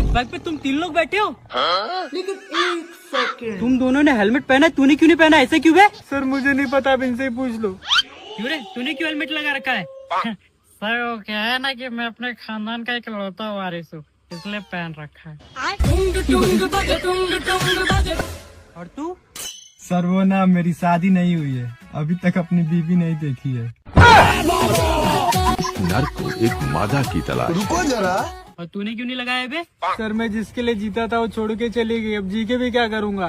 एक बाइक पे तुम 3 लोग बैठे हो? लेकिन एक सेकंड, तुम दोनों ने हेलमेट पहना, तूने क्यों नहीं पहना? ऐसे क्यों है? सर मुझे नहीं पता, अब इनसे ही पूछ लो। क्यों रे, तूने क्यों हेलमेट लगा रखा है? सर वो क्या है ना कि मैं अपने खानदान का इकलौता वारिस हूँ, इसलिए पहन रखा है। और तू? सर वो ना, मेरी शादी नहीं हुई है, अभी तक अपनी बीवी नहीं देखी है। नर को एक मादा की तलाश। रुको जरा। और तूने क्यों नहीं लगाया बे? सर मैं जिसके लिए जीता था वो छोड़ के चली गई, अब जी के भी क्या करूँगा।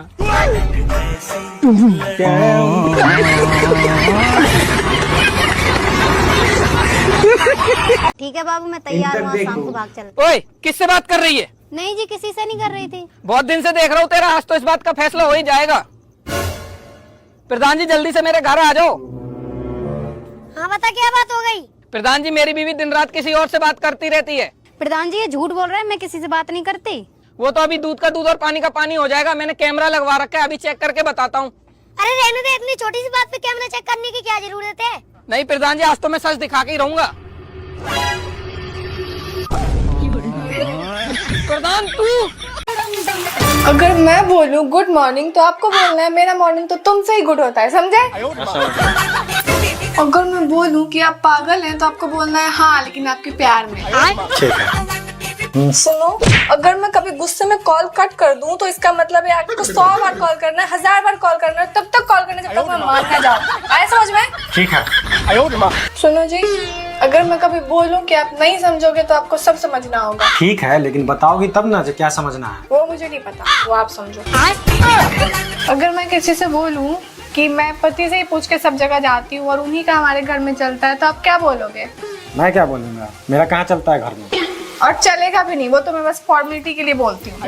ठीक है बाबू, मैं तैयार हूँ, शाम को भाग चलते। ओए, किससे बात कर रही है? नहीं जी, किसी से नहीं कर रही थी। बहुत दिन से देख रहा हूँ तेरा, आज तो इस बात का फैसला हो ही जाएगा। प्रधान जी जल्दी से मेरे घर आ जाओ। हाँ बता, क्या बात हो गई? प्रधान जी मेरी बीवी दिन रात किसी और से बात करती रहती है। प्रधान जी ये झूठ बोल रहे हैं, मैं किसी से बात नहीं करती। वो तो अभी दूध का दूध और पानी का पानी हो जाएगा। मैंने कैमरा लगवा रखा है, अभी चेक करके बताता हूँ। अरे रहने दे, इतनी छोटी सी बात पे कैमरा चेक करने की क्या जरूरत है? नहीं प्रधान जी, आज तो मैं सच दिखा के ही रहूंगा। प्रधान तू, अगर मैं बोलूं गुड मॉर्निंग तो आपको बोलना है मेरा मॉर्निंग तो तुमसे ही गुड होता है, समझे? अगर मैं बोलूं कि आप पागल हैं तो आपको बोलना है हाँ, लेकिन आपके प्यार में। सुनो, अगर मैं कभी गुस्से में कॉल कट कर दूं तो इसका मतलब है आपको 100 बार कॉल करना है, 1000 बार कॉल करना है, तब तक कॉल करना जब तक मैं मान ना जाऊं। आए समझ में? ठीक है। सुनो जी, अगर मैं कभी बोलूं कि आप नहीं समझोगे तो आपको सब समझना होगा। ठीक है, लेकिन बताओगी तब ना जो क्या समझना है। वो मुझे नहीं पता, वो आप समझो। अगर मैं किसी से बोलूं कि मैं पति से ही पूछ के सब जगह जाती हूँ और उन्हीं का हमारे घर में चलता है, तो आप क्या बोलोगे? मैं क्या बोलूंगा, मेरा कहाँ चलता है घर में। और चलेगा भी नहीं, वो तो मैं बस फॉर्मेलिटी के लिए बोलती हूँ।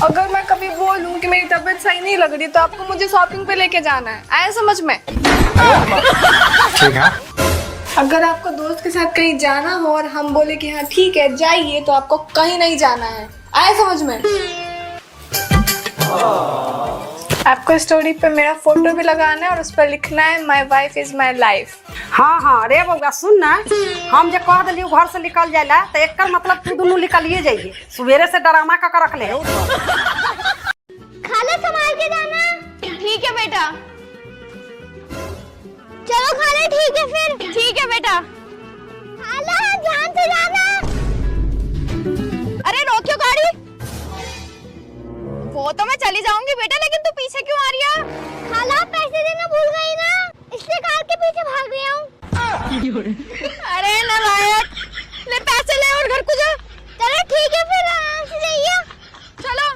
अगर मैं कभी बोलूं कि मेरी तबीयत सही नहीं लग रही तो आपको मुझे शॉपिंग पे लेके जाना है, आया समझ में? ठीक है। अगर आपको दोस्त के साथ कहीं जाना हो और हम बोले कि हाँ ठीक है जाइए, तो आपको कहीं नहीं जाना है, आया समझ में? आपको स्टोरी पे मेरा फोटो भी लगाना है और उस पर लिखना है my wife is my life. हाँ हाँ रे बउआ सुन ना, हम जब कह दिलियो घर से निकल जाएला तो एक मतलब तू दोनों निकलिए जाइए, सवेरे से डरामा का रख ले। खाला संभाल के जाना। ठीक है बेटा। चलो खाला, ठीक है फिर। ठीक है बेटा। खाला ध्यान से जाना। अरे रोकियो गाड़ी। वो तो मैं चली जाऊंगी बेटा, लेकिन तू पीछे क्यों आ रही है? खाला पैसे देना भूल गई ना, इसलिए कार के पीछे भाग रही हूँ। अरे नालायक, ले पैसे ले और घर को जा। चलो ठीक है फिर, आराम से जाइए। चलो।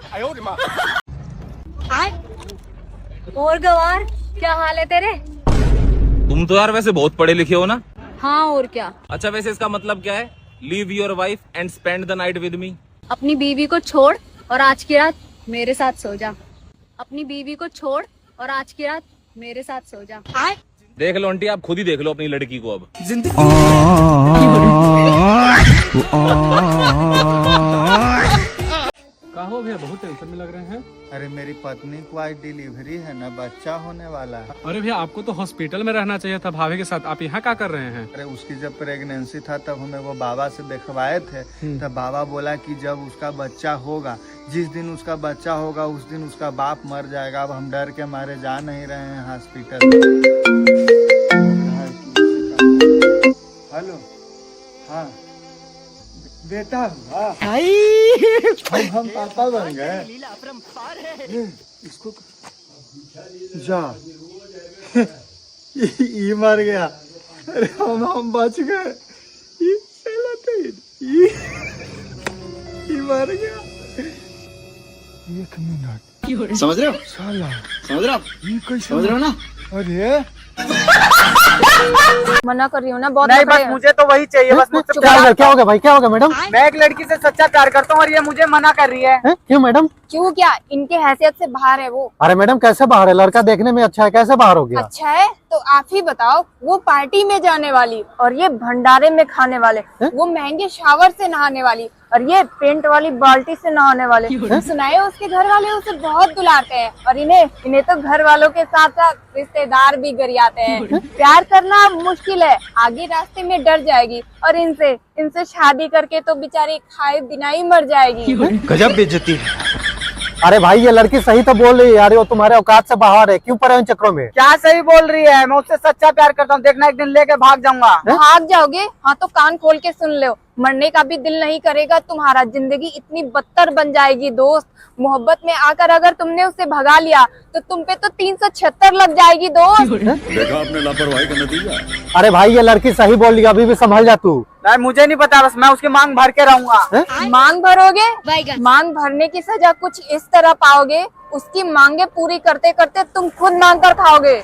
और गवार, क्या हाल है तेरे? तुम तो यार वैसे बहुत पढ़े लिखे हो ना। हाँ और क्या। अच्छा वैसे इसका मतलब क्या है? Leave your wife and spend the night with me. अपनी बीवी को छोड़ और आज की रात मेरे साथ सो जा। अपनी बीवी को छोड़ और आज की रात मेरे साथ सो जा। देख लो आंटी, आप खुद ही देख लो अपनी लड़की को अब। कहाँ हो भैया, बहुत टेंशन में लग रहे हैं। अरे मेरी पत्नी को आज डिलीवरी है ना, बच्चा होने वाला है। अरे भैया आपको तो हॉस्पिटल में रहना चाहिए था भाभी के साथ, आप यहाँ क्या कर रहे हैं? अरे उसकी जब प्रेगनेंसी था तब हमें वो बाबा से दिखवाए थे, तब बाबा बोला कि जब उसका बच्चा होगा, जिस दिन उसका बच्चा होगा उस दिन उसका बाप मर जाएगा। अब हम डर के मारे जा नहीं रहे हैं हॉस्पिटल। हेलो, हाँ बेटा, हम पापा बन गए। इसको जा, ये मर गया। अरे हम बच गए। ये मर गया। 1 मिनट, समझ रहे हो? साला समझ रहे हो? ये कैसे समझ रहे हो ना? अरे मना कर रही हूँ ना, बहुत नहीं बस मुझे तो वही चाहिए, बस मुझसे क्या हो गया भाई, क्या हो गया मैडम? मैं एक लड़की से सच्चा प्यार करता हूँ और ये मुझे मना कर रही है। क्यों मैडम? क्यों, क्या इनके हैसियत से बाहर है वो? अरे मैडम कैसे बाहर है? लड़का देखने में अच्छा है, कैसे बाहर हो गया? अच्छा है तो आप ही बताओ। वो पार्टी में जाने वाली और ये भंडारे में खाने वाले, वो महंगे शावर से नहाने वाली और ये पेंट वाली बाल्टी से नहाने वाले। सुनाए उसके घर वाले उसे बहुत दुलारते हैं और इन्हें तो घर वालों के साथ साथ रिश्तेदार भी गरियाते हैं। प्यार करना मुश्किल है, आगे रास्ते में डर जाएगी और इनसे शादी करके तो बेचारी खाए बिना ही मर जाएगी। गजब बेइज्जती है। अरे भाई ये लड़की सही तो बोल रही है यार, वो तुम्हारे औकात से बाहर है, क्यों पड़े इन चक्रों में? क्या सही बोल रही है, मैं उससे सच्चा प्यार करता हूँ, देखना एक दिन लेके भाग जाऊंगा। भाग जाओगे? हाँ तो कान खोल के सुन लो, मरने का भी दिल नहीं करेगा तुम्हारा, जिंदगी इतनी बदतर बन जाएगी दोस्त। मोहब्बत में आकर अगर तुमने उसे भगा लिया तो तुम पे तो 376 लग जाएगी दोस्त। देखा आपने लापरवाही का नतीजा। अरे भाई ये लड़की सही बोल रही है, अभी भी संभल जा तू। नहीं मुझे नहीं पता, बस मैं उसकी मांग भर के रहूंगा। मांग भरोगे? मांग भरने की सजा कुछ इस तरह पाओगे, उसकी मांगे पूरी करते करते तुम खुद मांग कर खाओगे।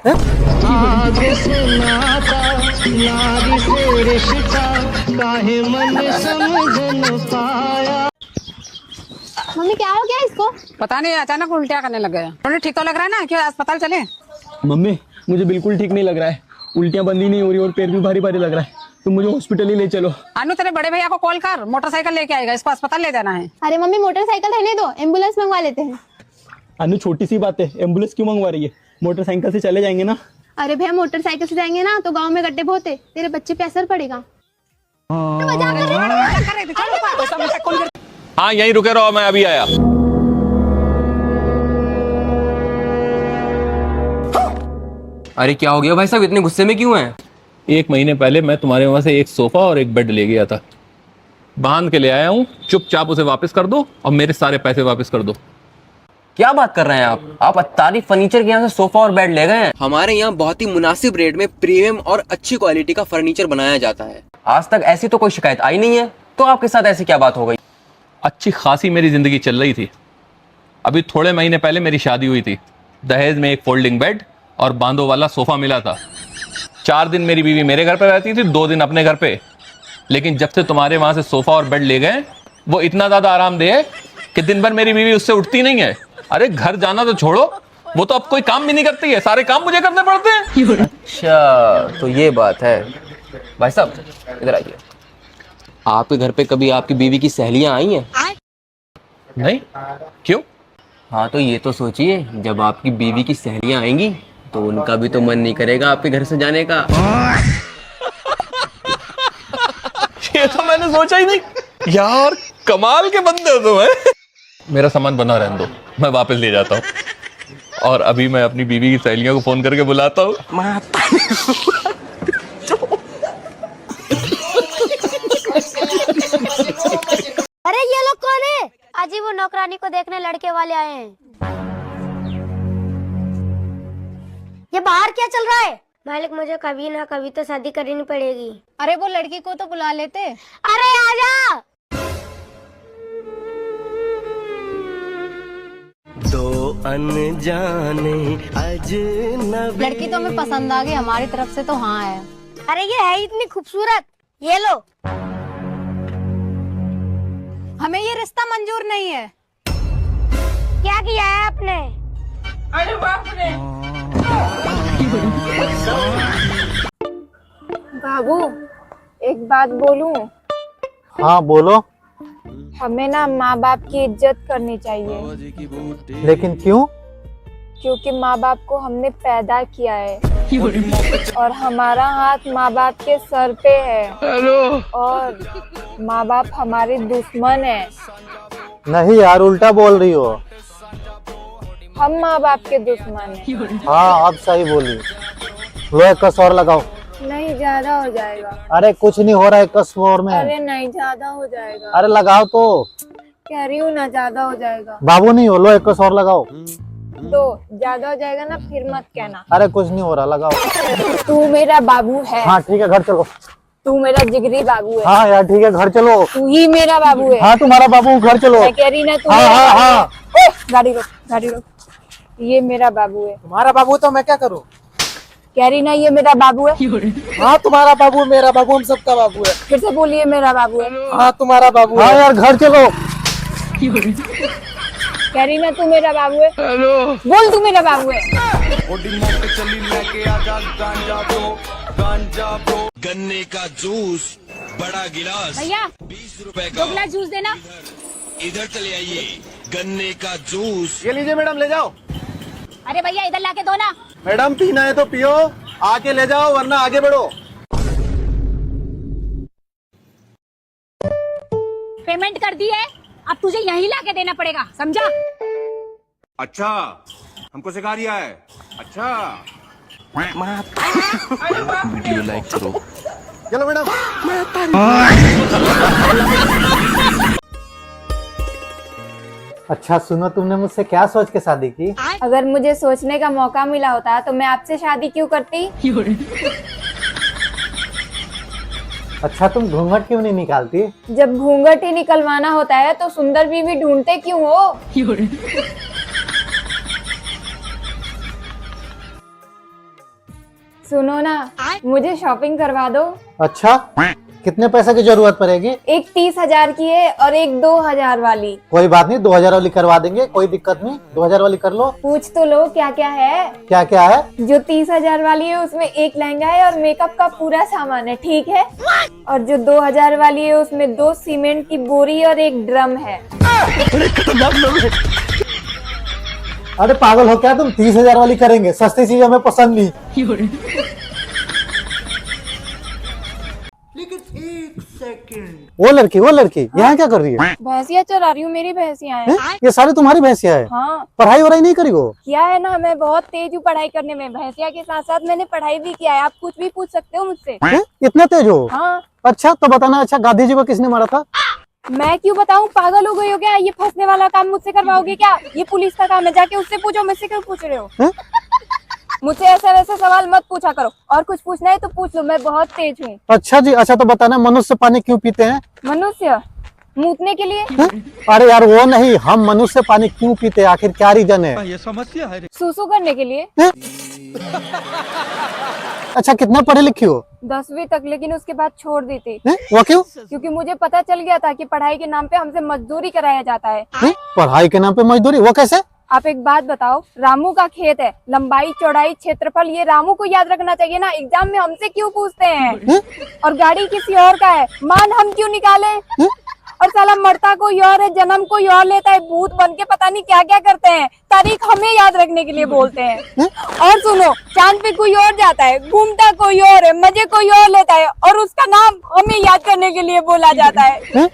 मम्मी क्या हो गया इसको? पता नहीं अचानक उल्टिया करने लग गया। उन्हें ठीक तो लग रहा है ना, क्यों अस्पताल चले? मम्मी मुझे बिल्कुल ठीक नहीं लग रहा है, उल्टियाँ बंद ही नहीं हो रही और पेट भी भारी भारी लग रहा है, तुम मुझे हॉस्पिटल ही ले चलो। अनु तेरे बड़े भैया को कॉल कर, मोटरसाइकिल लेके आएगा, इसको अस्पताल ले जाना है। अरे मम्मी मोटरसाइकिल रहने दो, एम्बुलेंस मंगवा लेते हैं। अनु छोटी सी बात है, एम्बुलेंस क्यों मंगवा रही है, मोटरसाइकिल से चले जाएंगे ना। अरे भैया मोटरसाइकिल से जाएंगे ना तो गांव में गड्ढे बहुत है, तेरे बच्चे पे असर पड़ेगा। हाँ यहीं रुके रहो, मैं अभी आया। अरे क्या हो गया भाई साहब, इतने गुस्से में क्यों हैं? 1 महीने पहले मैं तुम्हारे वहां से एक सोफा और एक बेड ले गया था, बांध के ले आया हूँ, चुपचाप उसे वापस कर दो और मेरे सारे पैसे वापस कर दो। क्या बात कर रहे हैं आप अत्तारी फर्नीचर के यहाँ से सोफा और बेड ले गए हैं? हमारे यहाँ बहुत ही मुनासिब रेट में प्रीमियम और अच्छी क्वालिटी का फर्नीचर बनाया जाता है। आज तक ऐसी तो कोई शिकायत आई नहीं है, तो आपके साथ ऐसी क्या बात हो गई? अच्छी खासी मेरी जिंदगी चल रही थी, अभी थोड़े महीने पहले मेरी शादी हुई थी, दहेज में एक फोल्डिंग बेड और बांधो वाला सोफा मिला था। 4 दिन मेरी बीवी मेरे घर पे रहती थी, 2 दिन अपने घर पे। लेकिन जब से तुम्हारे वहां से सोफा और बेड ले गए, वो इतना ज्यादा आरामदेह है कि दिन भर मेरी बीवी उससे उठती नहीं है। अरे घर जाना तो छोड़ो, वो तो अब कोई काम भी नहीं करती है, सारे काम मुझे करने पड़ते हैं। अच्छा तो ये बात है। भाई साहब इधर आइए, आपके घर पे कभी आपकी बीवी की सहेलियां आई हैं? नहीं, क्यों? हाँ तो ये तो सोचिए, जब आपकी बीवी की सहेलियां आएंगी तो उनका भी तो मन नहीं करेगा आपके घर से जाने का। ये तो मैंने सोचा ही नहीं यार, कमाल के बंदे हो तुम। मेरा सामान बना रहने दो, मैं वापस ले जाता हूँ, और अभी मैं अपनी बीवी की सहेलियों को फोन करके बुलाता हूँ। अरे ये लोग कौन है? अजी वो नौकरानी को देखने लड़के वाले आए हैं। ये बाहर क्या चल रहा है? मालिक मुझे कभी ना कभी तो शादी करनी पड़ेगी। अरे वो लड़की को तो बुला लेते। अरे आजा। दो अनजाने अजनबी। लड़की तो हमें पसंद आ गई, हमारी तरफ से तो हाँ है। अरे ये है इतनी खूबसूरत, ये लो। हमें ये रिश्ता मंजूर नहीं है। क्या किया है आपने? अरे बाप रे। बाबू एक बात बोलूं? हाँ बोलो। हमें ना माँ बाप की इज्जत करनी चाहिए। लेकिन क्यों? क्योंकि माँ बाप को हमने पैदा किया है और हमारा हाथ माँ बाप के सर पे है। और माँ बाप हमारे दुश्मन है। नहीं यार उल्टा बोल रही हो। हम माँ बाप के दुश्मन हैं। हाँ अब सही बोली। लो 1 कस और लगाओ। नहीं ज्यादा हो जाएगा। अरे कुछ नहीं हो रहा है, 1 कस और में। अरे नहीं ज्यादा हो जाएगा। अरे लगाओ तो। कह रही हूँ ना ज्यादा हो जाएगा। बाबू नहीं हो, लो 1 कस और लगाओ। तो ज्यादा हो जाएगा ना, फिर मत कहना। अरे कुछ नहीं हो रहा, लगाओ। तू मेरा बाबू है। हाँ ठीक है घर चलो। तू मेरा जिगरी बाबू है। हाँ यार ठीक है घर चलो। तू ही मेरा बाबू है। हाँ तुम्हारा बाबू, घर चलो। मैं कह रही ना तू। हाँ हाँ। ओए, गाड़ी रोक गाड़ी रोक। ये मेरा बाबू है। तुम्हारा बाबू तो मैं क्या करूँ? कह रही ना ये मेरा बाबू है। हाँ तुम्हारा बाबू, मेरा बाबू, हम सबका बाबू है। फिर से बोलिए मेरा बाबू है। हाँ तुम्हारा बाबू। हाँ यार घर चलो। कह रही ना तू मेरा बाबू है। बोल तू मेरा बाबू है। गन्ने का जूस बड़ा गिलास भैया 20 रुपए 2 गिलास जूस देना। इधर चले आइए, गन्ने का जूस। ये लीजिए मैडम, ले जाओ। अरे भैया इधर लाके दो ना। मैडम पीना है तो पियो, आके ले जाओ वरना आगे बढ़ो। पेमेंट कर दी है, अब तुझे यहीं लाके देना पड़ेगा, समझा? अच्छा, हमको सिखा रिया है। अच्छा, वीडियो लाइक करो। चलो मैडम। अच्छा सुनो, तुमने मुझसे क्या सोच के शादी की? अगर मुझे सोचने का मौका मिला होता तो मैं आपसे शादी क्यों करती? अच्छा तुम घूंघट क्यों नहीं निकालती? जब घूंघट ही निकलवाना होता है तो सुंदर बीवी ढूंढते क्यों हो? सुनो ना, मुझे शॉपिंग करवा दो। अच्छा कितने पैसे की जरूरत पड़ेगी? एक 30,000 की है और एक 2,000 वाली। कोई बात नहीं, 2000 वाली करवा देंगे, कोई दिक्कत नहीं। 2000 वाली कर लो। पूछ तो लो क्या क्या है। क्या क्या है? जो 30,000 वाली है उसमें एक लहंगा है और मेकअप का पूरा सामान है, ठीक है? और जो 2,000 वाली है उसमें 2 सीमेंट की बोरी और एक ड्रम है। अरे पागल हो क्या तुम? 30,000 वाली करेंगे, सस्ती चीज हमें पसंद नहीं। वो लड़की यहाँ क्या कर रही है? भैंसिया चरा रही हूँ, मेरी भैंसिया हैं। ये सारी तुम्हारी भैंसिया है? हाँ। पढ़ाई वढ़ाई नहीं करी हो? किया है ना, मैं बहुत तेज हूँ पढ़ाई करने में। भैंसिया के साथ साथ मैंने पढ़ाई भी किया है, आप कुछ भी पूछ सकते हो मुझसे। इतना तेज हो? हाँ। अच्छा तो बताना, अच्छा गांधी जी को किसने मारा था? मैं क्यों बताऊँ, पागल हो गई हो क्या? ये फंसने वाला काम मुझसे करवाओगे क्या? ये पुलिस का काम है, जाके उससे पूछो, मुझसे क्यों पूछ रहे हो? मुझसे ऐसे वैसे सवाल मत पूछा करो, और कुछ पूछना है तो पूछ लो, मैं बहुत तेज हूँ। अच्छा जी, अच्छा तो बताना, मनुष्य पानी क्यों पीते हैं? मनुष्य मूतने के लिए। अरे यार वो नहीं, हम मनुष्य पानी क्यों पीते हैं, आखिर क्या रीजन है? ये समस्या है। सूसू करने के लिए। अच्छा कितना पढ़े लिखी हो? 10वीं तक, लेकिन उसके बाद छोड़ दी थी। वो क्यों? क्योंकि मुझे पता चल गया था कि पढ़ाई के नाम पे हमसे मजदूरी कराया जाता है। पढ़ाई के नाम पे मजदूरी? वो कैसे? आप एक बात बताओ, रामू का खेत है, लंबाई चौड़ाई क्षेत्रफल ये रामू को याद रखना चाहिए ना, एग्जाम में हमसे क्यों पूछते हैं? और गाड़ी किसी और का है, मान हम क्यों निकाले? और साला मरता कोई और है, जन्म कोई और लेता है, भूत बन के पता नहीं क्या क्या करते हैं, तारीख हमें याद रखने के लिए बोलते हैं। और सुनो, चांद पे कोई और जाता है, घूमता कोई और है, मजे कोई और लेता है, और उसका नाम हमें याद करने के लिए बोला जाता है।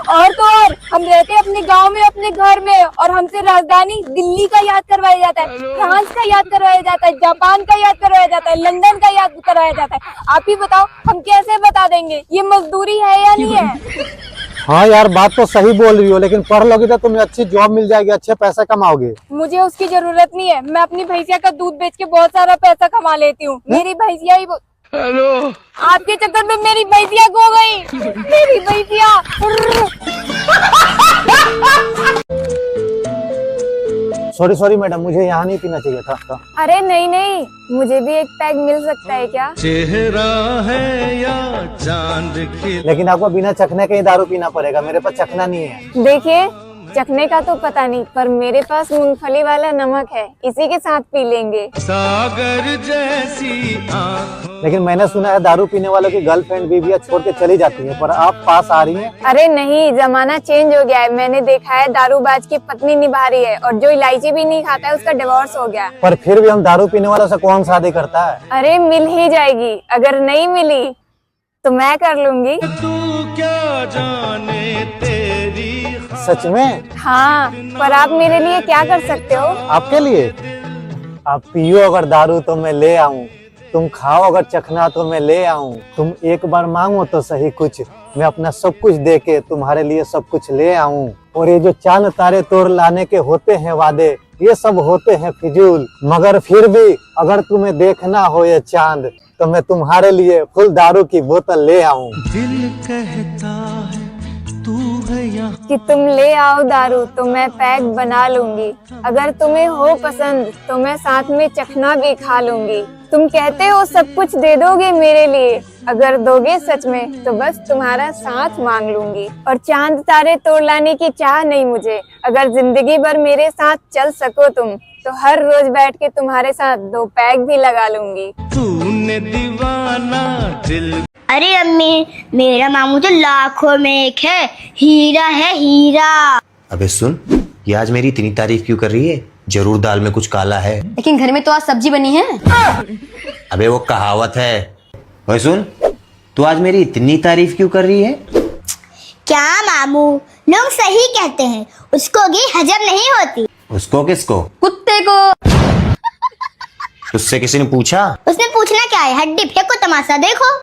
और तो और हम रहते हैं अपने गांव में, अपने घर में, और हमसे राजधानी दिल्ली का याद करवाया जाता है, फ्रांस का याद करवाया जाता है, जापान का याद करवाया जाता है, लंदन का याद करवाया जाता है। आप ही बताओ, हम कैसे बता देंगे ये मजदूरी है या नहीं है? हाँ यार बात तो सही बोल रही हो, लेकिन पढ़ लोगी तो तुम्हें अच्छी जॉब मिल जाएगी, अच्छे पैसे कमाओगे। मुझे उसकी जरूरत नहीं है, मैं अपनी भैंसिया का दूध बेच के बहुत सारा पैसा कमा लेती हूँ। मेरी भैंसिया ही हेलो, आपके चक्कर में मेरी भैंसिया खो गई। मेरी भैंसिया। सॉरी मैडम, मुझे यहाँ नहीं पीना चाहिए था। अरे नहीं नहीं, मुझे भी एक पैग मिल सकता है क्या? चेहरा है या चांद की? लेकिन आपको बिना चखने के ही दारू पीना पड़ेगा, मेरे पास चखना नहीं है। देखिए, चखने का तो पता नहीं, पर मेरे पास मूंगफली वाला नमक है, इसी के साथ पी लेंगे। सागर जैसी आँखों। लेकिन मैंने सुना है दारू पीने वालों की गर्लफ्रेंड बीवियां छोड़ के चली जाती है, पर आप पास आ रही हैं। अरे नहीं, जमाना चेंज हो गया है। मैंने देखा है दारूबाज की पत्नी निभा रही है, और जो इलायची भी नहीं खाता है उसका डिवोर्स हो गया। पर फिर भी हम दारू पीने वालों से कौन शादी करता है? अरे मिल ही जाएगी, अगर नहीं मिली तो मैं कर लूंगी। तू क्या जाने तेरी। सच में? हाँ, पर आप मेरे लिए क्या कर सकते हो? आपके लिए? आप पियो अगर दारू तो मैं ले आऊं, तुम खाओ अगर चखना तो मैं ले आऊं, तुम एक बार मांगो तो सही कुछ, मैं अपना सब कुछ दे के तुम्हारे लिए सब कुछ ले आऊं। और ये जो चांद तारे तोड़ लाने के होते हैं वादे, ये सब होते हैं फिजूल, मगर फिर भी अगर तुम्हें देखना हो ये चांद तो मैं तुम्हारे लिए फुल दारू की बोतल ले आऊं। दिल कहता है तू है यहाँ। कि तुम ले आओ दारू तो मैं पैक बना लूंगी, अगर तुम्हें हो पसंद तो मैं साथ में चखना भी खा लूंगी। तुम कहते हो सब कुछ दे दोगे मेरे लिए, अगर दोगे सच में तो बस तुम्हारा साथ मांग लूंगी। और चांद तारे तोड़ लाने की चाह नहीं मुझे, अगर जिंदगी भर मेरे साथ चल सको तुम तो हर रोज बैठ के तुम्हारे साथ 2 पैक भी लगा लूंगी। तूने दीवाना दिल अरे अम्मी, मेरा मामू तो लाखों में एक है, हीरा है हीरा। अबे सुन, ये आज मेरी इतनी तारीफ क्यों कर रही है? जरूर दाल में कुछ काला है। लेकिन घर में तो आज सब्जी बनी है। अबे वो कहावत है। ओए सुन, तू आज मेरी इतनी तारीफ क्यों कर रही है? क्या मामू, लोग सही कहते हैं, उसको घी हजम नहीं होती। उसको किसको? कुत्ते को। उससे किसी ने पूछा? उसने पूछना क्या है, हड्डी फेंको तमाशा देखो।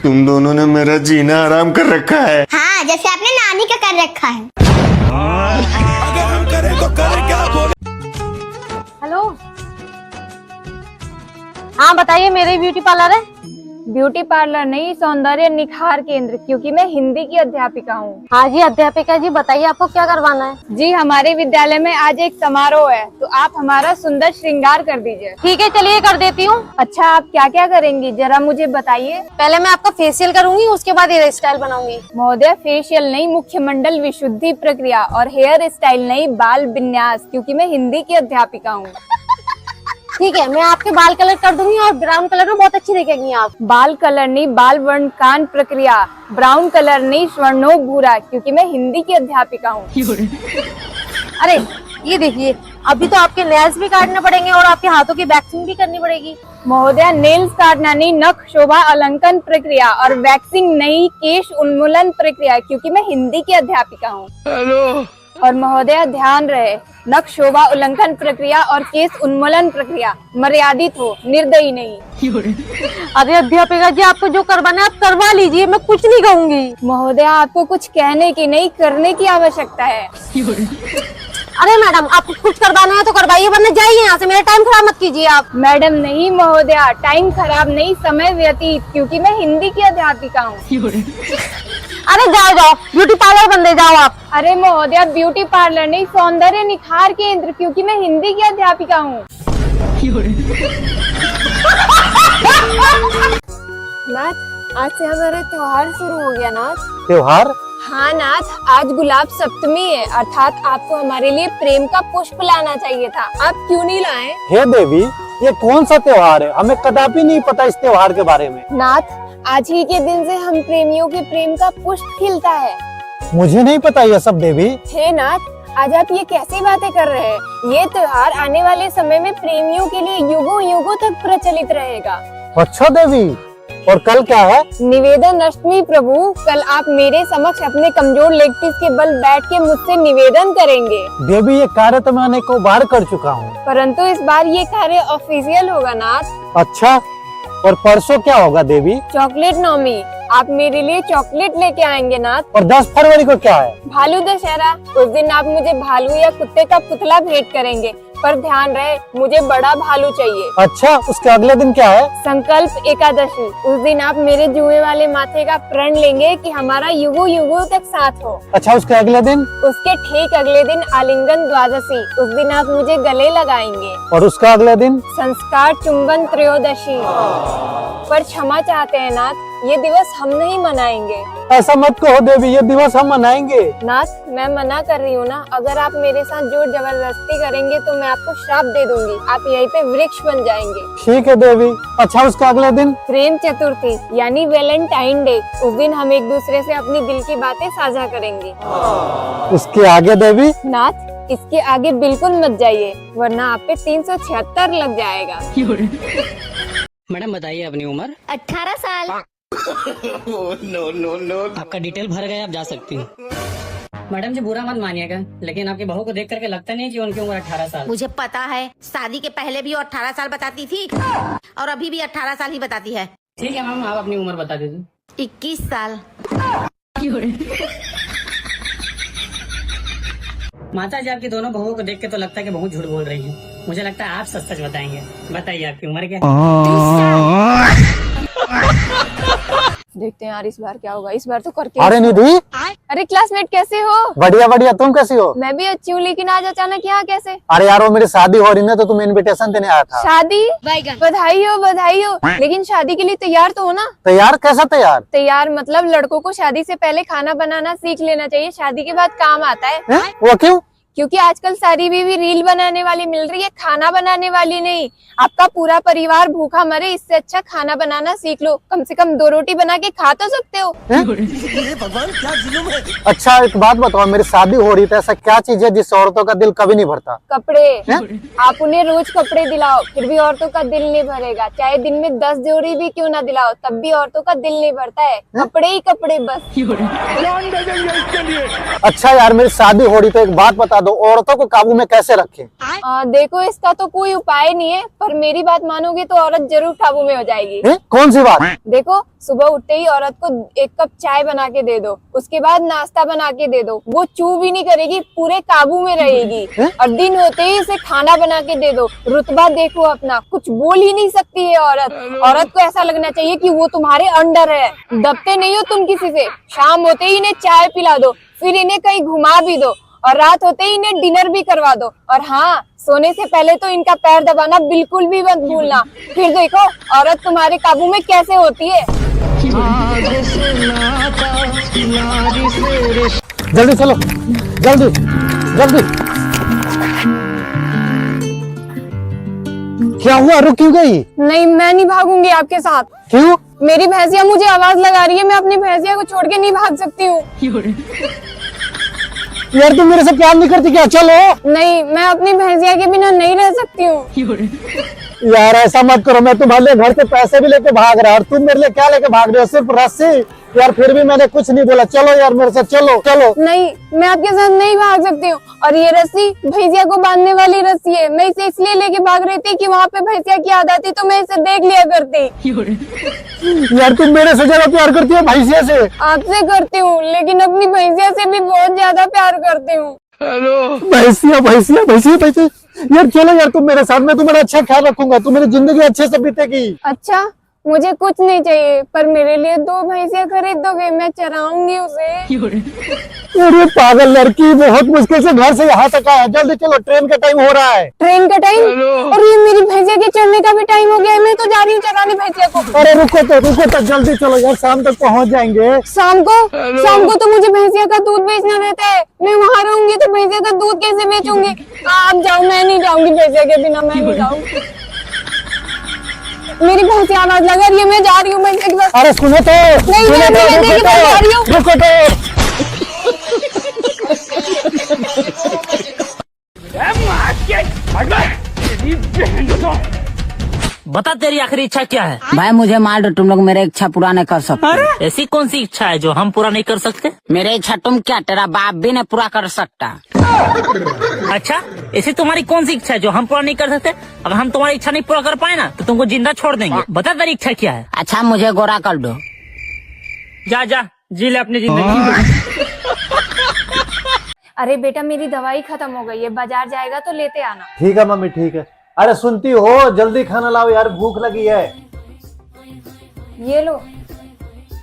तुम दोनों ने मेरा जीना आराम कर रखा है। हाँ, जैसे आपने नानी का कर रखा है। हेलो, हाँ बताइए, मेरे ब्यूटी पार्लर है। ब्यूटी पार्लर नहीं, सौंदर्य निखार केंद्र, क्योंकि मैं हिंदी की अध्यापिका हूँ। हाँ जी अध्यापिका जी, बताइए आपको क्या करवाना है। जी, हमारे विद्यालय में आज एक समारोह है, तो आप हमारा सुंदर श्रृंगार कर दीजिए। ठीक है, चलिए कर देती हूँ। अच्छा, आप क्या क्या करेंगी, जरा मुझे बताइए। पहले मैं आपका फेशियल करूंगी, उसके बाद हेयर स्टाइल बनाऊंगी। महोदय, फेशियल नहीं, मुख्यमंडल विशुद्धि प्रक्रिया, और हेयर स्टाइल नहीं, बाल विन्यास, क्योंकि मैं हिंदी की अध्यापिका हूँ। ठीक है, मैं आपके बाल कलर कर दूंगी और ब्राउन कलर में बहुत अच्छी दिखेंगी आप। बाल कलर नहीं, बाल वर्णकान प्रक्रिया, ब्राउन कलर नहीं, स्वर्णों भूरा, क्योंकि मैं हिंदी की अध्यापिका हूँ। अरे ये देखिए, अभी तो आपके नेल्स भी काटने पड़ेंगे और आपके हाथों की वैक्सिंग भी करनी पड़ेगी। महोदया, नेल्स काटना नहीं, नख शोभा अलंकरण प्रक्रिया, और वैक्सिंग नहीं, केश उन्मूलन प्रक्रिया, क्योंकि मैं हिंदी की अध्यापिका हूँ। हेलो। और महोदया, ध्यान रहे, नख शोभा उल्लंघन प्रक्रिया और केस उन्मूलन प्रक्रिया मर्यादित हो, निर्दयी नहीं। अरे अध्यापिका जी, आपको जो करवाना है आप करवा लीजिए, मैं कुछ नहीं कहूँगी। महोदया, आपको कुछ कहने की नहीं, करने की आवश्यकता है। अरे मैडम, आपको कुछ करवाना है तो करवाइए, वरना जाइए यहाँ से, मेरा टाइम खराब मत कीजिए आप। मैडम नहीं महोदया, टाइम खराब नहीं, समय व्यतीत, क्योंकि मैं हिंदी की अध्यापिका हूँ। अरे जाओ जाओ, ब्यूटी पार्लर बंदे जाओ आप। अरे महोदया, ब्यूटी पार्लर नहीं, सौंदर्य निखार केंद्र, क्योंकि मैं हिंदी की अध्यापिका हूँ। नाथ, आज से हमारा त्योहार शुरू हो गया। नाथ, त्योहार? हाँ नाथ, आज गुलाब सप्तमी है, अर्थात आपको हमारे लिए प्रेम का पुष्प लाना चाहिए था। आप क्यों नहीं लाए? हे देवी, ये कौन सा त्योहार है? हमें कदापि नहीं पता इस त्योहार के बारे में। नाथ, आज ही के दिन से हम प्रेमियों के प्रेम का पुष्प खिलता है। मुझे नहीं पता ये सब देवी। हे नाथ, आज आप ये कैसी बातें कर रहे हैं? ये त्योहार आने वाले समय में प्रेमियों के लिए युगों युगों तक प्रचलित रहेगा। अच्छा देवी, और कल क्या है? निवेदन अष्टमी प्रभु, कल आप मेरे समक्ष अपने कमजोर लेग पीस के बल बैठ के मुझसे निवेदन करेंगे। देवी, ये कार्य तो मैं अनेकों बार कर चुका हूँ, परंतु इस बार ये कार्य ऑफिशियल होगा नाथ। अच्छा, और परसों क्या होगा देवी? चॉकलेट नौमी, आप मेरे लिए चॉकलेट लेके आएंगे नाथ। और 10 फरवरी को क्या है? भालू दशहरा, उस दिन आप मुझे भालू या कुत्ते का पुतला भेंट करेंगे, पर ध्यान रहे, मुझे बड़ा भालू चाहिए। अच्छा, उसके अगले दिन क्या है? संकल्प एकादशी, उस दिन आप मेरे जुए वाले माथे का प्रण लेंगे कि हमारा युगों युगों तक साथ हो। अच्छा, उसके अगले दिन? उसके ठीक अगले दिन आलिंगन द्वादशी, उस दिन आप मुझे गले लगाएंगे। और उसका अगले दिन? संस्कार चुंबन त्रयोदशी। पर क्षमा चाहते हैं नाथ, ये दिवस हम नहीं मनाएंगे। ऐसा मत कहो देवी, ये दिवस हम मनाएंगे। नाथ, मैं मना कर रही हूँ ना, अगर आप मेरे साथ जोर जबरदस्ती करेंगे तो मैं आपको श्राप दे दूंगी, आप यहीं पे वृक्ष बन जाएंगे। ठीक है देवी। अच्छा, उसका अगले दिन? प्रेम चतुर्थी यानी वैलेंटाइन डे, उस दिन हम एक दूसरे से अपनी दिल की बातें साझा करेंगे। उसके आगे देवी? नाथ, इसके आगे बिल्कुल मत जाइए, वरना आप पे 376 लग जाएगा। मैडम बताइए अपनी उम्र। 18 साल। आपका डिटेल भर गया, आप जा सकती हूँ। मैडम जी बुरा मत मानिएगा, लेकिन आपकी बहू को देख करके लगता नहीं कि उनकी उम्र 18 साल। मुझे पता है, शादी के पहले भी 18 साल बताती थी और अभी भी 18 साल ही बताती है। ठीक है मैम, आप अपनी उम्र बता दीजिए। 21 साल। माता जी, आपकी दोनों बहुओं को देख के तो लगता है कि बहुत झूठ बोल रही है। मुझे लगता है आप सच सच बताएंगे। बताइए आपकी उम्र क्या है? देखते हैं यार इस बार क्या होगा, इस बार तो करके। अरे निधि, अरे क्लासमेट कैसे हो? बढ़िया बढ़िया, तुम कैसी हो? मैं भी अच्छी हूँ, लेकिन आज अचानक यहाँ कैसे? अरे यार, वो मेरी शादी हो रही है तो तुम्हें इनविटेशन देने आया था। शादी? बधाई हो बधाई हो, लेकिन शादी के लिए तैयार तो हो ना? तैयार? कैसा तैयार? तैयार मतलब लड़कों को शादी से पहले खाना बनाना सीख लेना चाहिए, शादी के बाद काम आता है। वो क्यों? क्योंकि आजकल सारी बीवी रील बनाने वाली मिल रही है, खाना बनाने वाली नहीं। आपका पूरा परिवार भूखा मरे, इससे अच्छा खाना बनाना सीख लो। कम से कम 2 रोटी बना के खा तो सकते हो। अच्छा एक बात बताओ, मेरी शादी हो रही है, ऐसा क्या चीज है जिस औरतों का दिल कभी नहीं भरता? कपड़े। आप उन्हें रोज कपड़े दिलाओ, फिर भी औरतों का दिल नहीं भरेगा। चाहे दिन में 10 जोड़ी भी क्यों ना दिलाओ, तब भी औरतों का दिल नहीं भरता है। कपड़े ही कपड़े बस। अच्छा यार, मेरी शादी हो रही तो एक बात बता दो, औरतों को काबू में कैसे रखें? देखो इसका तो कोई उपाय नहीं है, पर मेरी बात मानोगे तो औरत जरूर काबू में हो जाएगी। कौन सी बात? देखो सुबह उठते ही औरत को 1 कप चाय बना के दे दो, उसके बाद नाश्ता बना के दे दो, वो चू भी नहीं करेगी, पूरे काबू में रहेगी। और दिन होते ही इसे खाना बना के दे दो। रुतबा देखो अपना, कुछ बोल ही नहीं सकती है औरत। औरत को ऐसा लगना चाहिए कि वो तुम्हारे अंडर है। दबते नहीं हो तुम किसी से। शाम होते ही इन्हें चाय पिला दो, फिर इन्हें कहीं घुमा भी दो, और रात होते ही इन्हें डिनर भी करवा दो। और हाँ, सोने से पहले तो इनका पैर दबाना बिल्कुल भी मत भूलना। फिर देखो औरत तुम्हारे काबू में कैसे होती है। जल्दी चलो, जल्दी जल्दी। क्या हुआ, रुक क्यों गई? नहीं, मैं नहीं भागूंगी आपके साथ। क्यों? मेरी भैंसिया मुझे आवाज लगा रही है, मैं अपनी भैंसिया को छोड़ के नहीं भाग सकती हूँ। यार तुम मेरे से प्यार नहीं करती क्या? चलो। नहीं, मैं अपनी भैंसिया के बिना नहीं रह सकती हूँ। यार ऐसा मत करो, मैं तुम्हारे लिए घर से पैसे भी लेके भाग रहा, और तुम मेरे लिए क्या लेके भाग रहे हो? सिर्फ रस्सी। यार फिर भी मैंने कुछ नहीं बोला। चलो यार मेरे साथ, चलो चलो। नहीं, मैं आपके साथ नहीं भाग सकती हूँ। और ये रस्सी भैंसिया को बांधने वाली रस्सी है। मैं इसे इसलिए लेके भाग रही थी कि वहाँ पे भैंसिया की याद आती तो मैं इसे देख लिया करती। यार तुम मेरे से ज्यादा प्यार करती हो भैंसिया से? आपसे करती हूँ, लेकिन अपनी भैंसिया से भी बहुत ज्यादा प्यार करती हूँ। भैंसिया भैंसिया भैंसिया भैंसिया। यार चलो यार तुम मेरे साथ, मैं तुम्हारा अच्छा ख्याल रखूंगा, तुम मेरी जिंदगी अच्छे से बीतेगी। अच्छा, मुझे कुछ नहीं चाहिए, पर मेरे लिए 2 भैंसिया खरीद दोगे? मैं चराऊंगी उसे। अरे पागल लड़की, बहुत मुश्किल से घर से यहाँ तक आया। जल्दी चलो, ट्रेन का टाइम हो रहा है। ट्रेन का टाइम? और ये मेरी भैंसिया के चढ़ने का भी टाइम हो गया है। मैं तो जा रही हूँ चराने भैंसिया को। अरे रुको तो जल्दी चलो यार, शाम तक पहुँच जाएंगे। शाम को तो मुझे भैंसिया का दूध बेचना रहता है। मैं वहाँ रहूंगी तो भैंसिया का दूध कैसे बेचूंगी? आप जाओ, मैं नहीं जाऊंगी भैंसिया के बिना, मैं नहीं जाऊंगी। मेरी भैंसिया आवाज लगा रही है, मैं जा रही हूँ भैंसिया के पास। अरे सुनो तो, नहीं, मैं अपनी भैंसिया के पास जा रही हूँ। रुको तो। बता तेरी आखिरी इच्छा क्या है? भाई मुझे मार दो, तुम लोग मेरी इच्छा पूरा नहीं कर सकते। ऐसी कौन सी इच्छा है जो हम पूरा नहीं कर सकते? मेरी इच्छा तुम क्या, तेरा बाप भी नहीं पूरा कर सकता। अच्छा, ऐसी तुम्हारी कौन सी इच्छा है जो हम पूरा नहीं कर सकते? अगर हम तुम्हारी इच्छा नहीं पूरा कर पाए ना तो तुमको जिंदा छोड़ देंगे। बता तेरी इच्छा क्या है? अच्छा मुझे गोरा कर दो। जा जा, जी ले अपनी जिंदगी। अरे बेटा, मेरी दवाई खत्म हो गई है, बाजार जाएगा तो लेते आना। ठीक है मम्मी, ठीक है। अरे सुनती हो, जल्दी खाना लाओ यार, भूख लगी है। ये लो,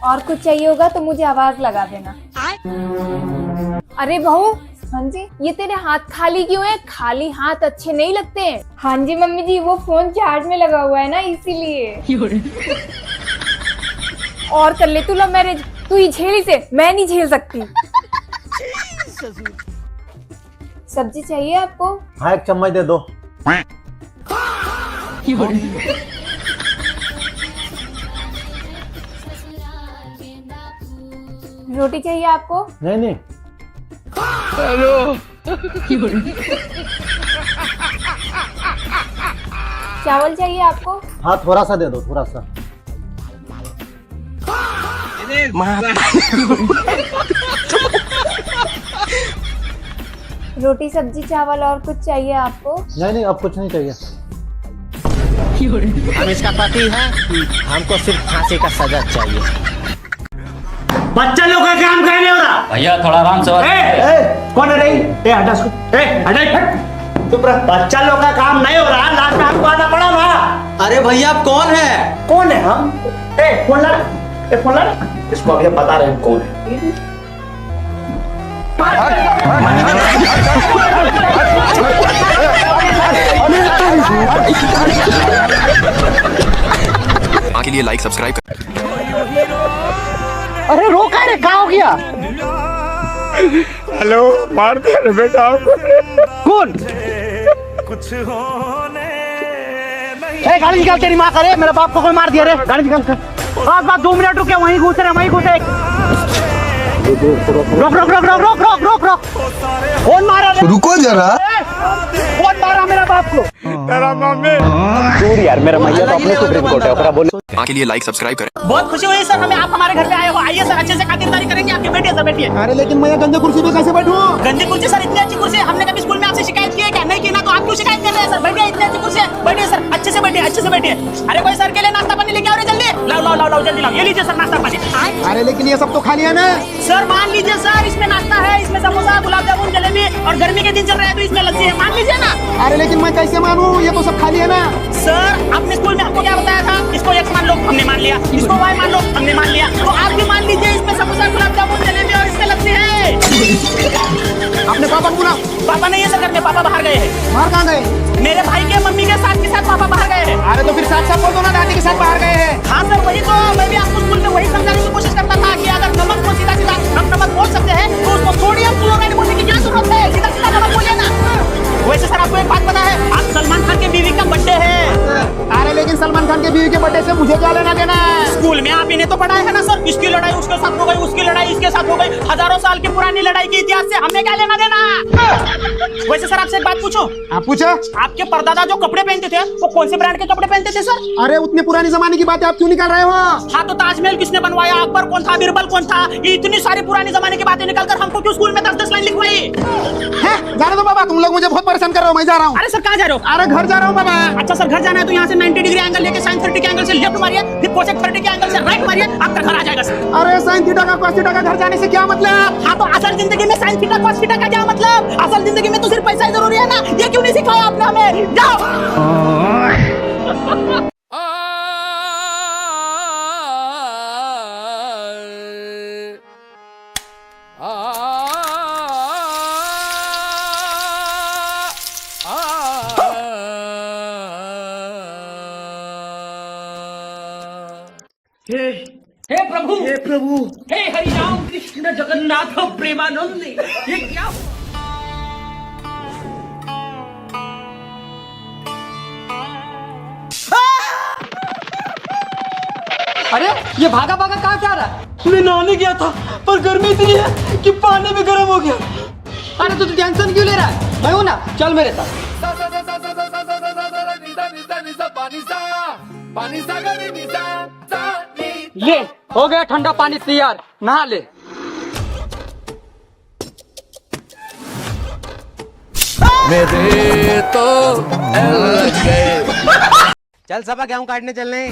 और कुछ चाहिए होगा तो मुझे आवाज लगा देना। अरे बहू। हाँ जी, ये तेरे हाथ खाली क्यों है? खाली हाथ अच्छे नहीं लगते हैं। हाँ जी मम्मी जी, वो फोन चार्ज में लगा हुआ है ना, इसीलिए। और कर ले तू लव मैरिज, तू ही झेल इसे, मैं नहीं झेल सकती। सब्जी चाहिए आपको? हाँ, 1 चम्मच दे दो। रोटी चाहिए आपको? नहीं। चावल चाहिए आपको? हाँ, थोड़ा सा दे दो, थोड़ा सा। रोटी सब्जी चावल और कुछ चाहिए आपको? नहीं, अब कुछ नहीं चाहिए। हम इसका पति है, हमको सिर्फ फांसी का सजा चाहिए। बच्चा लोग का काम कहीं नहीं हो रहा। भैया थोड़ा आराम से कौन है रही? हटा इसको, हटा। चुप रह। बच्चा लोग का काम नहीं हो रहा, लास्ट में हमको आना पड़ा ना। अरे भैया आप कौन है? कौन है हम? फोन ला, इसको अभी बता रहे हैं कौन है। के लिए लाइक सब्सक्राइब कर। अरे रोका रे, क्या हो गया? हेलो, मार दे बेटा। कौन? कुछ होने गाड़ी निकाल, तेरी माँ करे, मेरे बाप को कोई मार दिया रे, गाड़ी निकाल कर। बात 2 मिनट रुके, वहीं घुस रहे, वहीं घुसे। रोक रोक रोक रोक रोक रोक रोक रोक। कौन मारा? रुको जरा। कौन मारा मेरा बाप को? तेरा मम्मी। दूर यार, मेरा मैया तो अपने सुप्रीम कोर्ट है, ओकरा बोलो। माँ के लिए लाइक सब्सक्राइब करें। बहुत खुशी हुई सर हमें, आप हमारे घर पे आए हो। आइए सर, अच्छे से खातिरदारी करेंगे आपकी। बैठिए सर, बैठिए। अरे लेकिन मैं गंदे कुर्सी पे कैसे बैठूं? गंदी कुर्सी सर, इतनी अच्छी कुर्सी है, हमने कभी स्कूल में आपसे शिकायत की है क्या? नहीं की ना, तो आप क्यों शिकायत कर रहे हैं सर? बैठिए, इतनी अच्छी कुर्सी है, बैठिए सर, अच्छे से बैठिए, अच्छे से बैठिए। अरे कोई सर के लिए नाश्ता पानी लेके आओ रे, जल्दी लाओ लाओ लाओ लाओ, जल्दी लाओ। ये लीजिए सर नाश्ता पानी। अरे लेकिन ये सब तो खा लिया ना सर। मान लीजिए सर, इसमें नाश्ता है, इसमें समोसा, गुलाब जामुन, जलेबी, और गर्मी के दिन चल रहा है तो इसमें लस्सी है, मान लीजिए ना। अरे लेकिन मैं कैसे मानूं, ये तो सब खा लिया ना। सर आपने स्कूल में हमको क्या बताया था? इसको X मान लो, हमने मान लिया। इसको Y मान लो, हमने मान लिया। तो आप भी मान लीजिए, इसमें समोसा, गुलाब जामुन, जलेबी और इसमें लस्सी है। आपने पापा को बुला। पापा नहीं है सर घर में, पापा बाहर गए हैं। बाहर कहाँ गए? मेरे भाई के मम्मी के साथ पापा बाहर गए हैं। अरे तो फिर साथ साथ बोल दो ना, दादी के साथ बाहर गए हैं। हाँ सर, वही तो मैं भी आपको स्कूल में वही समझाने की कोशिश करता था कि अगर नमक को सीधा सीधा हम नमक बोल सकते हैं तो उसको सोडियम क्लोराइड बोलने की क्या जरूरत है? सीधा सीधा नमक बोलिए ना। वैसे सर आपको एक बात पता है, आज सलमान खान की बीवी का बर्थडे है। अरे लेकिन सलमान खान के बीवी के बर्थडे से मुझे क्या लेना देना है? स्कूल में आप इन्हें तो पढ़ाए है ना सर, इसकी लड़ाई उसके साथ हो गई, उसकी लड़ाई इसके साथ हो गई, हजारों साल की पुरानी लड़ाई के इतिहास से हमें क्या लेना देना? वैसे सर आपसे एक बात पूछो। आप पूछो। आपके परदादा जो कपड़े पहनते थे वो कौन से ब्रांड के कपड़े पहनते थे सर? अरे उतने पुराने जमाने की बातें आप क्यों निकाल रहे हो? हाँ तो ताजमहल किसने बनवाया? अकबर कौन था? बीरबल कौन था? ये इतनी सारी पुरानी जमाने की बातें निकालकर हमको क्यों स्कूल में 10-10 लाइन लिखवाई? जाने दो बाबा, तुम लोग मुझे बहुत परेशान कर रहे हो, मैं जा रहा हूँ। अरे सर कहाँ जा रहे हो? अरे घर जा रहा हूँ बाबा। अच्छा सर, घर जाना है तो यहाँ से 90 डिग्री एंगल लेके sin 30 के एंगल से लेफ्ट मारिए, फिर cosec 30 के एंगल से राइट मारिए, आपका घर आ जाएगा सर। अरे sin थीटा का cos थीटा का घर जाने से क्या मतलब? हाँ तो असल जिंदगी में sin थीटा cos थीटा का क्या मतलब? असल जिंदगी में तो सिर्फ पैसा ही जरूरी है ना। ये क्यों नहीं सिखाया आपने हमें? जाओ। हे प्रभु, हे प्रभु, हे हरि राम कृष्ण जगन्नाथ प्रेमानंद, ये क्या? अरे ये भागा भागा कहाँ जा रहा है? मैं नहाने गया था पर गर्मी इतनी है कि पानी भी गर्म हो गया। अरे तू टेंशन क्यों ले रहा है? मैं हूं ना, चल मेरे साथ। ये हो गया ठंडा पानी तैयार, नहा ले। मेरे तो चल सबा गेहूं काटने चलने।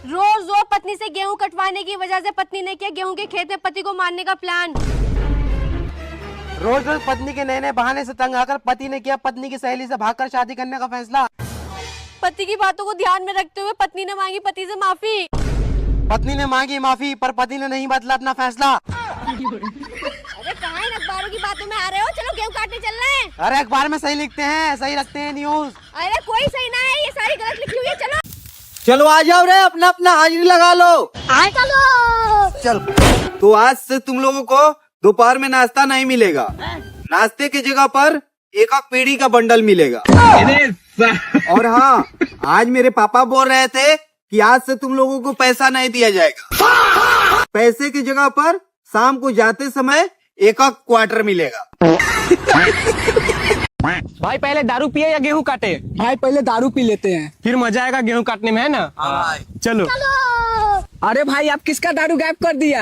रोज पत्नी से गेहूं कटवाने की वजह से पत्नी ने किया गेहूं के खेत में पति को मारने का प्लान। रोज रोज पत्नी के नए नए बहाने से तंग आकर पति ने किया पत्नी की सहेली से भागकर शादी करने का फैसला। पति की बातों को ध्यान में रखते हुए पत्नी ने मांगी पति से माफी। पत्नी ने मांगी माफी पर पति ने नहीं बदला अपना फैसला। अरे कहाँ इन अखबारों की बातों में आ रहे हो? चलो गेहूं काटने चल रहे हैं। अरे अखबार में सही लिखते हैं, सही रखते हैं न्यूज। अरे कोई सही ना है, ये सारी गलत लिखी हुई है। चलो चलो आ जाओ रे, अपना अपना हाजिरी लगा लो। चलो चल। तो आज से तुम लोगों को दोपहर में नाश्ता नहीं मिलेगा। नाश्ते की जगह पर एक पेड़ी का बंडल मिलेगा। और हाँ, आज मेरे पापा बोल रहे थे कि आज से तुम लोगों को पैसा नहीं दिया जाएगा। पैसे की जगह पर शाम को जाते समय एक क्वार्टर मिलेगा। भाई पहले दारू पिए या गेहूं काटे? भाई पहले दारू पी लेते हैं, फिर मजा आएगा गेहूं काटने में, है ना? चलो। अरे भाई आप किसका दारू गायब कर दिया?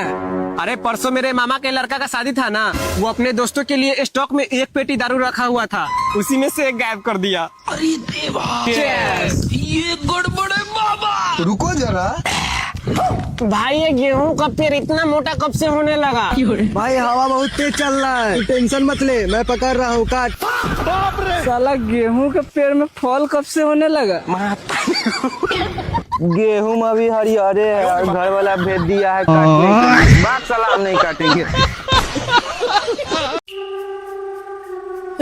अरे परसों मेरे मामा के लड़का का शादी था ना, वो अपने दोस्तों के लिए स्टॉक में 1 पेटी दारू रखा हुआ था, उसी में से एक गायब कर दिया। अरे देवा, ये गड़बड़ है बाबा। रुको जरा। भाई ये गेहूं का पेड़ इतना मोटा कब से होने लगा? भाई हवा बहुत तेज चल रहा है, टेंशन मत ले, मैं पकड़ रहा हूँ, काट। साला गेहूं के पेड़ में फल कब से होने लगा? गेहूं अभी हरिहरे है और घर वाला भेज दिया है काटने। बात सलाम नहीं काटेंगे।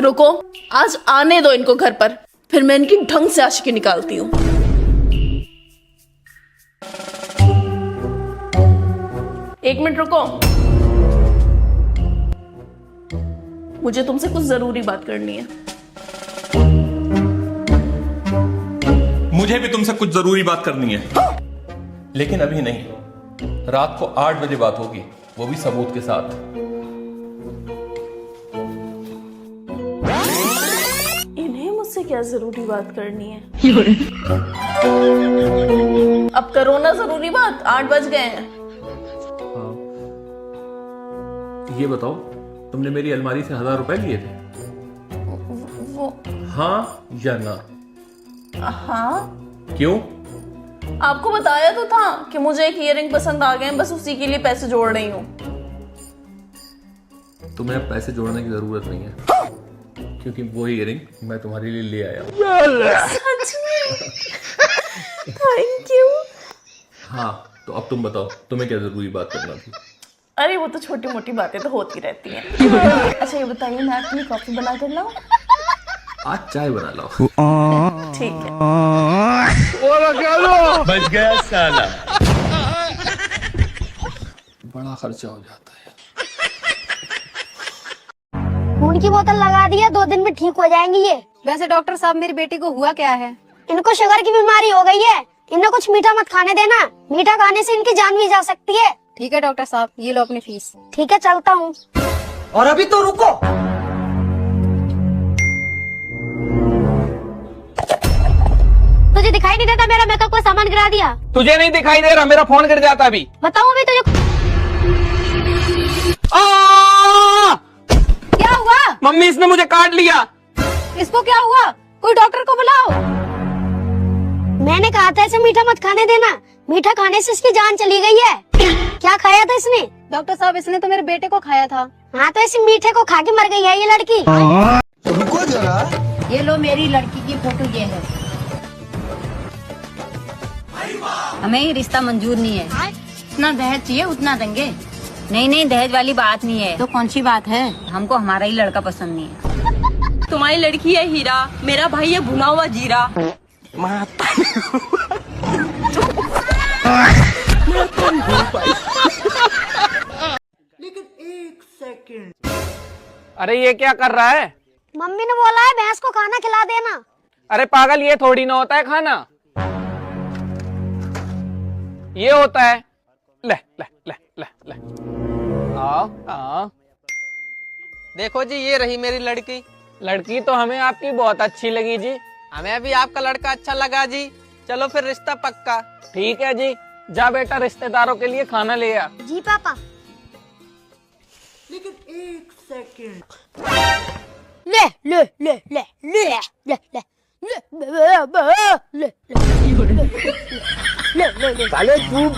रुको, आज आने दो इनको घर पर, फिर मैं इनकी ढंग से आशिकी निकालती हूँ। एक मिनट रुको, मुझे तुमसे कुछ जरूरी बात करनी है। मुझे भी तुमसे कुछ जरूरी बात करनी है, लेकिन अभी नहीं, रात को 8 बजे बात होगी, वो भी सबूत के साथ। इन्हें मुझसे क्या जरूरी बात करनी है? अब करो ना जरूरी बात, 8 बज गए हैं। ये बताओ, तुमने मेरी अलमारी से 1000 रुपए लिए थे? वो हाँ या ना? हाँ, क्यों? आपको बताया तो था कि मुझे एक ईयरिंग पसंद आ गए हैं, बस उसी के लिए पैसे जोड़ रही हूँ। तुम्हें अब पैसे जोड़ने की जरूरत नहीं है, क्योंकि वो ईयरिंग मैं तुम्हारे लिए ले आया हूँ। सच में? Thank you. हाँ, तो अब तुम बताओ, तुम्हें क्या जरूरी बात करना थी? अरे वो तो छोटी मोटी बातें तो होती रहती हैं। अच्छा ये बताइए, मैं आपके लिए कॉफी बना कर लाऊं? आज चाय बना लो। ठीक है। बच गया साला। बड़ा खर्चा हो जाता है। खून की बोतल लगा दी है, 2 दिन में ठीक हो जाएंगी ये। वैसे डॉक्टर साहब, मेरी बेटी को हुआ क्या है? इनको शुगर की बीमारी हो गई है। इन्हें कुछ मीठा मत खाने देना, मीठा खाने से इनकी जान भी जा सकती है। ठीक है डॉक्टर साहब, ये लो अपनी फीस। ठीक है, चलता हूँ। और अभी तो रुको, तुझे दिखाई नहीं देता मेरा मेकअप? कोई सामान गिरा दिया? तुझे नहीं दिखाई दे रहा? मेरा फोन गिर जाता अभी। बताऊँ अभी तुझे क्या हुआ? मम्मी, इसने मुझे काट लिया। इसको क्या हुआ? कोई डॉक्टर को बुलाओ। मैंने कहा था इसे मीठा मत खाने देना, मीठा खाने से इसकी जान चली गई है। क्या खाया था इसने? डॉक्टर साहब, इसने तो मेरे बेटे को खाया था। हाँ, तो इसी मीठे को खा के मर गई है ये लड़की। रुको जरा। ये लो मेरी लड़की की फोटो, ये है। हमें ये रिश्ता मंजूर नहीं है। जितना दहेज चाहिए उतना देंगे। नहीं नहीं, दहेज वाली बात नहीं है। तो कौन सी बात है? हमको हमारा ही लड़का पसंद नहीं है। तुम्हारी लड़की है हीरा, मेरा भाई है भुना हुआ जीरा। लेकिन 1 सेकंड, अरे ये क्या कर रहा है? मम्मी ने बोला है भैंस को खाना खिला देना। अरे पागल, ये थोड़ी ना होता है खाना, ये होता है। ले ले ले ले ले, आओ आओ। देखो जी, ये रही मेरी लड़की। लड़की तो हमें आपकी बहुत अच्छी लगी जी। हमें भी आपका लड़का अच्छा लगा जी। चलो फिर रिश्ता पक्का। ठीक है जी, जा बेटा रिश्तेदारों के लिए खाना ले आ। जी पापा। लेकिन 1 सेकंड, ले ले ले ले ले ले ले साले चुप।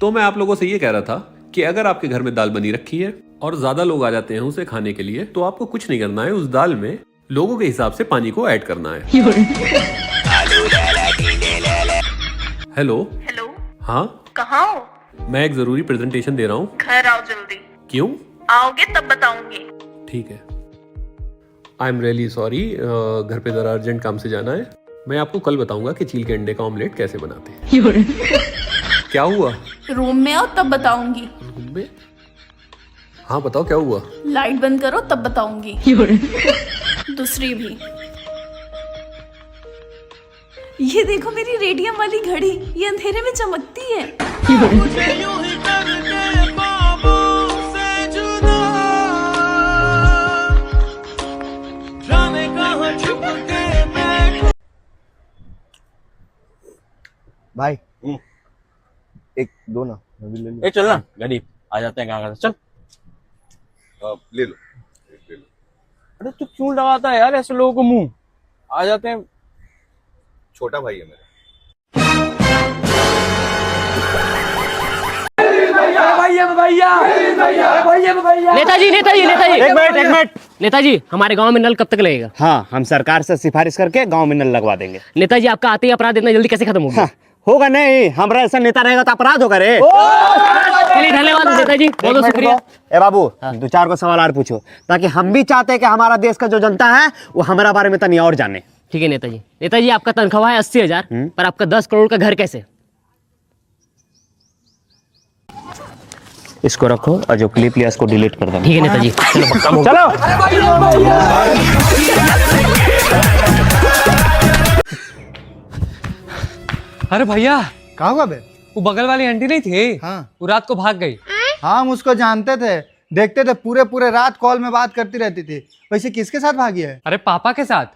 तो मैं आप लोगों से ये कह रहा था कि अगर आपके घर में दाल बनी रखी है और ज्यादा लोग आ जाते हैं उसे खाने के लिए, तो आपको कुछ नहीं करना है, उस दाल में लोगों के हिसाब से पानी को ऐड करना है। हेलो हेलो, हाँ, कहाँ हो? मैं एक जरूरी प्रेजेंटेशन दे रहा हूँ। घर आओ जल्दी। क्यों? आओगे तब बताऊंगी। ठीक है। आई एम रियली सॉरी, घर पे जरा अर्जेंट काम से जाना है। मैं आपको कल बताऊंगा कि चील के अंडे का ऑमलेट कैसे बनाते हैं। क्या हुआ? रूम में आओ तब बताऊंगी। रूम में? हाँ बताओ क्या हुआ? लाइट बंद करो तब बताऊंगी। दूसरी भी। ये देखो मेरी रेडियम वाली घड़ी, ये अंधेरे में चमकती है। भाई एक दो ना, मैं भी ले लूं। चल ना, गरीब आ जाते हैं कहाँ चल। ले लो, ले लो। अरे तू क्यों लगाता है यार ऐसे लोगों को मुंह? आ जाते हैं। छोटा भाई है मेरा। नेताजी नेताजी नेताजी, एक मिनट। नेताजी, हमारे गांव में नल कब तक लगेगा? हाँ, हम सरकार से सिफारिश करके गांव में नल लगवा देंगे। नेताजी, आपका आते ही अपराध इतना जल्दी कैसे खत्म होगा? हाँ, होगा नहीं, हमारा ऐसा नेता रहेगा तो अपराध होगा रे। चलिए धन्यवाद नेताजी, बहुत शुक्रिया। ए बाबू, 2-4 को सवाल और पूछो, ताकि हम भी चाहते हैं कि हमारा देश का जो जनता है वो हमारा बारे में तनी और जाने। ठीक है नेताजी। नेताजी, आपका तनख्वाह है 80,000, पर आपका 10 करोड़ का घर कैसे? इसको रखो और जो क्लिप लिया इसको डिलीट कर दो। ठीक है नेताजी, चलो पक्का मूव। चलो। अरे भैया कहाँ हुआ बे? वो बगल वाली आंटी नहीं थी? हाँ। वो रात को भाग गई। हाँ, हम उसको जानते थे, देखते थे पूरे पूरे रात कॉल में बात करती रहती थी। वैसे किसके साथ भागी है? अरे पापा के साथ।